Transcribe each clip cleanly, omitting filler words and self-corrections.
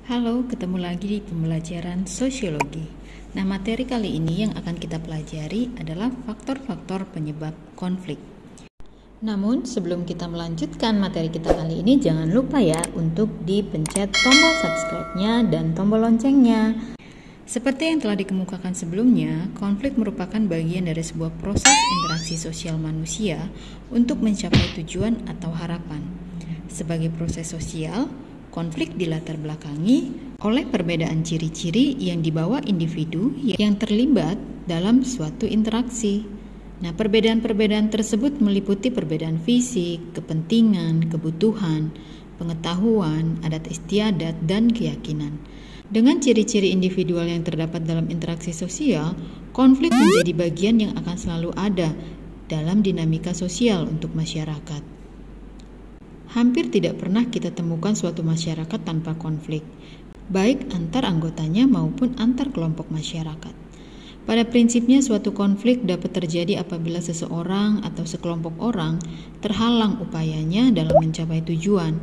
Halo, ketemu lagi di pembelajaran sosiologi. Nah, materi kali ini yang akan kita pelajari adalah faktor-faktor penyebab konflik. Namun, sebelum kita melanjutkan materi kita kali ini, jangan lupa ya untuk dipencet tombol subscribe-nya dan tombol loncengnya. Seperti yang telah dikemukakan sebelumnya, konflik merupakan bagian dari sebuah proses interaksi sosial manusia untuk mencapai tujuan atau harapan. Sebagai proses sosial, konflik dilatar belakangi oleh perbedaan ciri-ciri yang dibawa individu yang terlibat dalam suatu interaksi. Nah, perbedaan-perbedaan tersebut meliputi perbedaan fisik, kepentingan, kebutuhan, pengetahuan, adat istiadat, dan keyakinan. Dengan ciri-ciri individual yang terdapat dalam interaksi sosial, konflik menjadi bagian yang akan selalu ada dalam dinamika sosial untuk masyarakat. Hampir tidak pernah kita temukan suatu masyarakat tanpa konflik, baik antar anggotanya maupun antar kelompok masyarakat. Pada prinsipnya, suatu konflik dapat terjadi apabila seseorang atau sekelompok orang terhalang upayanya dalam mencapai tujuan.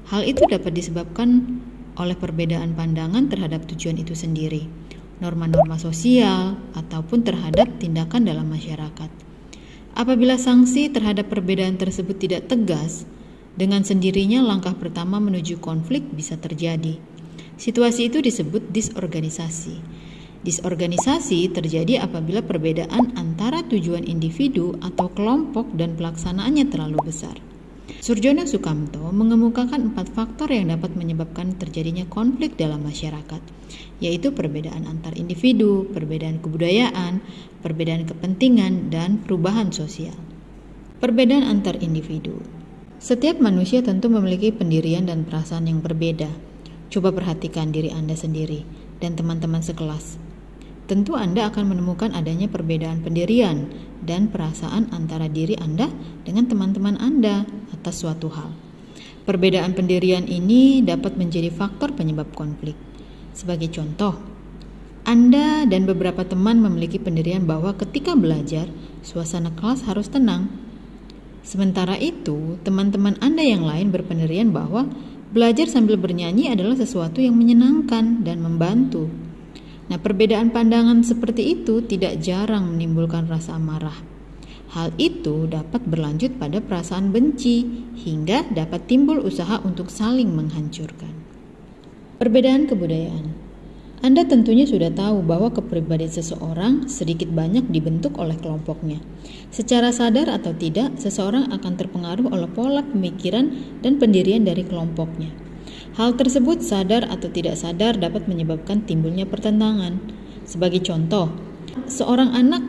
Hal itu dapat disebabkan oleh perbedaan pandangan terhadap tujuan itu sendiri, norma-norma sosial, ataupun terhadap tindakan dalam masyarakat. Apabila sanksi terhadap perbedaan tersebut tidak tegas, dengan sendirinya langkah pertama menuju konflik bisa terjadi. Situasi itu disebut disorganisasi. Disorganisasi terjadi apabila perbedaan antara tujuan individu atau kelompok dan pelaksanaannya terlalu besar. Surjono Sukamto mengemukakan 4 faktor yang dapat menyebabkan terjadinya konflik dalam masyarakat, yaitu perbedaan antar individu, perbedaan kebudayaan, perbedaan kepentingan, dan perubahan sosial. Perbedaan antar individu. Setiap manusia tentu memiliki pendirian dan perasaan yang berbeda. Coba perhatikan diri Anda sendiri dan teman-teman sekelas. Tentu Anda akan menemukan adanya perbedaan pendirian dan perasaan antara diri Anda dengan teman-teman Anda atas suatu hal. Perbedaan pendirian ini dapat menjadi faktor penyebab konflik. Sebagai contoh, Anda dan beberapa teman memiliki pendirian bahwa ketika belajar, suasana kelas harus tenang. Sementara itu, teman-teman Anda yang lain berpendirian bahwa belajar sambil bernyanyi adalah sesuatu yang menyenangkan dan membantu. Nah, perbedaan pandangan seperti itu tidak jarang menimbulkan rasa amarah. Hal itu dapat berlanjut pada perasaan benci hingga dapat timbul usaha untuk saling menghancurkan. Perbedaan kebudayaan. Anda tentunya sudah tahu bahwa kepribadian seseorang sedikit banyak dibentuk oleh kelompoknya. Secara sadar atau tidak, seseorang akan terpengaruh oleh pola pemikiran dan pendirian dari kelompoknya. Hal tersebut sadar atau tidak sadar dapat menyebabkan timbulnya pertentangan. Sebagai contoh, seorang anak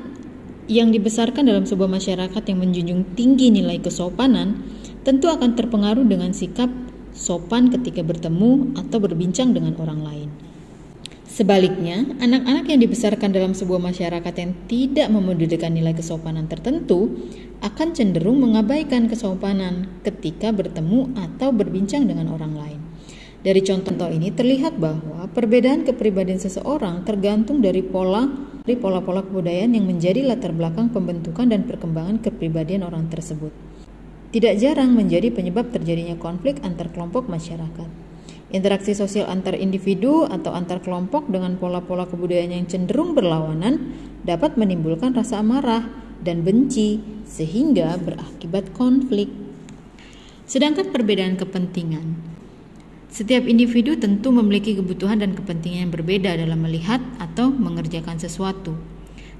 yang dibesarkan dalam sebuah masyarakat yang menjunjung tinggi nilai kesopanan tentu akan terpengaruh dengan sikap sopan ketika bertemu atau berbincang dengan orang lain. Sebaliknya, anak-anak yang dibesarkan dalam sebuah masyarakat yang tidak memedulikan nilai kesopanan tertentu akan cenderung mengabaikan kesopanan ketika bertemu atau berbincang dengan orang lain. Dari contoh ini terlihat bahwa perbedaan kepribadian seseorang tergantung dari pola-pola kebudayaan yang menjadi latar belakang pembentukan dan perkembangan kepribadian orang tersebut. Tidak jarang menjadi penyebab terjadinya konflik antar kelompok masyarakat. Interaksi sosial antar individu atau antar kelompok dengan pola-pola kebudayaan yang cenderung berlawanan dapat menimbulkan rasa amarah dan benci sehingga berakibat konflik. Sedangkan perbedaan kepentingan. Setiap individu tentu memiliki kebutuhan dan kepentingan yang berbeda dalam melihat atau mengerjakan sesuatu.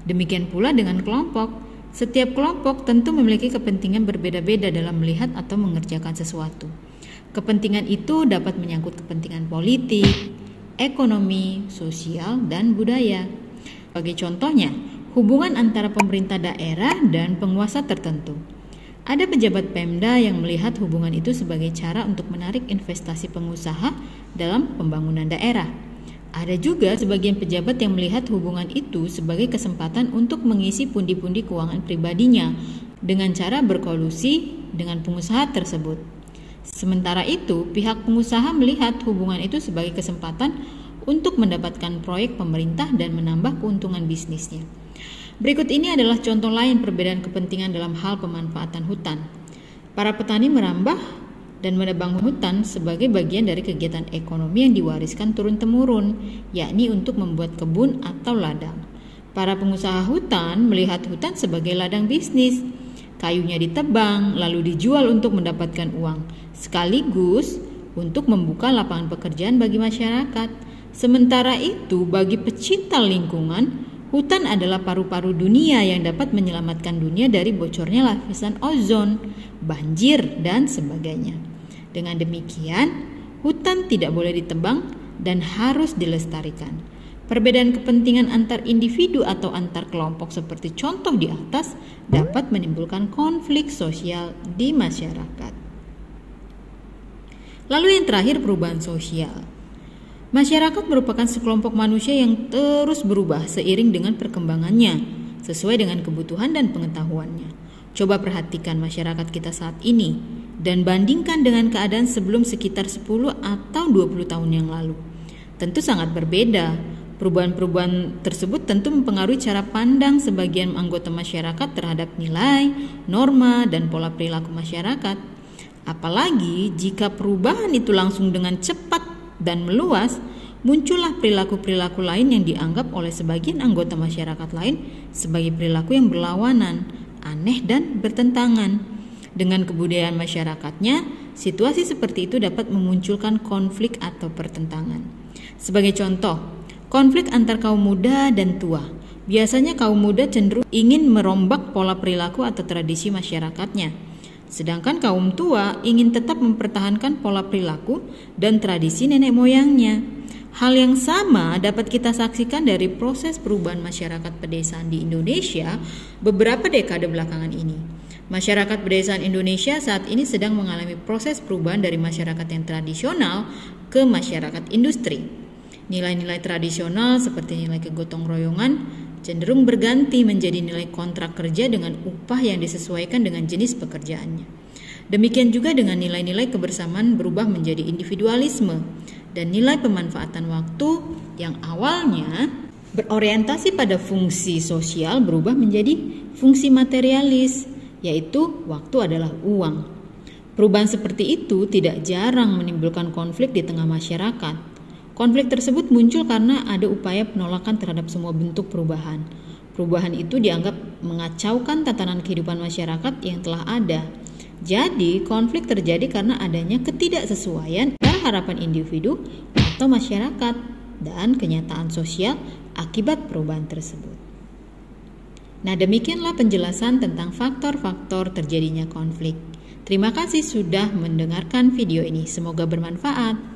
Demikian pula dengan kelompok. Setiap kelompok tentu memiliki kepentingan berbeda-beda dalam melihat atau mengerjakan sesuatu. Kepentingan itu dapat menyangkut kepentingan politik, ekonomi, sosial, dan budaya. Sebagai contohnya, hubungan antara pemerintah daerah dan penguasa tertentu. Ada pejabat Pemda yang melihat hubungan itu sebagai cara untuk menarik investasi pengusaha dalam pembangunan daerah. Ada juga sebagian pejabat yang melihat hubungan itu sebagai kesempatan untuk mengisi pundi-pundi keuangan pribadinya dengan cara berkolusi dengan pengusaha tersebut. Sementara itu, pihak pengusaha melihat hubungan itu sebagai kesempatan untuk mendapatkan proyek pemerintah dan menambah keuntungan bisnisnya. Berikut ini adalah contoh lain perbedaan kepentingan dalam hal pemanfaatan hutan. Para petani merambah dan menebang hutan sebagai bagian dari kegiatan ekonomi yang diwariskan turun-temurun, yakni untuk membuat kebun atau ladang. Para pengusaha hutan melihat hutan sebagai ladang bisnis. Kayunya ditebang lalu dijual untuk mendapatkan uang, sekaligus untuk membuka lapangan pekerjaan bagi masyarakat. Sementara itu, bagi pecinta lingkungan, hutan adalah paru-paru dunia yang dapat menyelamatkan dunia dari bocornya lapisan ozon, banjir, dan sebagainya. Dengan demikian, hutan tidak boleh ditebang dan harus dilestarikan. Perbedaan kepentingan antar individu atau antar kelompok seperti contoh di atas dapat menimbulkan konflik sosial di masyarakat. Lalu yang terakhir, perubahan sosial. Masyarakat merupakan sekelompok manusia yang terus berubah seiring dengan perkembangannya, sesuai dengan kebutuhan dan pengetahuannya. Coba perhatikan masyarakat kita saat ini dan bandingkan dengan keadaan sebelum sekitar 10 atau 20 tahun yang lalu. Tentu sangat berbeda. Perubahan-perubahan tersebut tentu mempengaruhi cara pandang sebagian anggota masyarakat terhadap nilai, norma, dan pola perilaku masyarakat. Apalagi jika perubahan itu langsung dengan cepat dan meluas, muncullah perilaku-perilaku lain yang dianggap oleh sebagian anggota masyarakat lain sebagai perilaku yang berlawanan, aneh, dan bertentangan dengan kebudayaan masyarakatnya. Situasi seperti itu dapat memunculkan konflik atau pertentangan. Sebagai contoh, konflik antar kaum muda dan tua. Biasanya kaum muda cenderung ingin merombak pola perilaku atau tradisi masyarakatnya, sedangkan kaum tua ingin tetap mempertahankan pola perilaku dan tradisi nenek moyangnya. Hal yang sama dapat kita saksikan dari proses perubahan masyarakat pedesaan di Indonesia beberapa dekade belakangan ini. Masyarakat pedesaan Indonesia saat ini sedang mengalami proses perubahan dari masyarakat yang tradisional ke masyarakat industri. Nilai-nilai tradisional seperti nilai kegotong royongan cenderung berganti menjadi nilai kontrak kerja dengan upah yang disesuaikan dengan jenis pekerjaannya. Demikian juga dengan nilai-nilai kebersamaan berubah menjadi individualisme, dan nilai pemanfaatan waktu yang awalnya berorientasi pada fungsi sosial berubah menjadi fungsi materialis, yaitu waktu adalah uang. Perubahan seperti itu tidak jarang menimbulkan konflik di tengah masyarakat. Konflik tersebut muncul karena ada upaya penolakan terhadap semua bentuk perubahan. Perubahan itu dianggap mengacaukan tatanan kehidupan masyarakat yang telah ada. Jadi, konflik terjadi karena adanya ketidaksesuaian antara harapan individu atau masyarakat dan kenyataan sosial akibat perubahan tersebut. Nah, demikianlah penjelasan tentang faktor-faktor terjadinya konflik. Terima kasih sudah mendengarkan video ini. Semoga bermanfaat.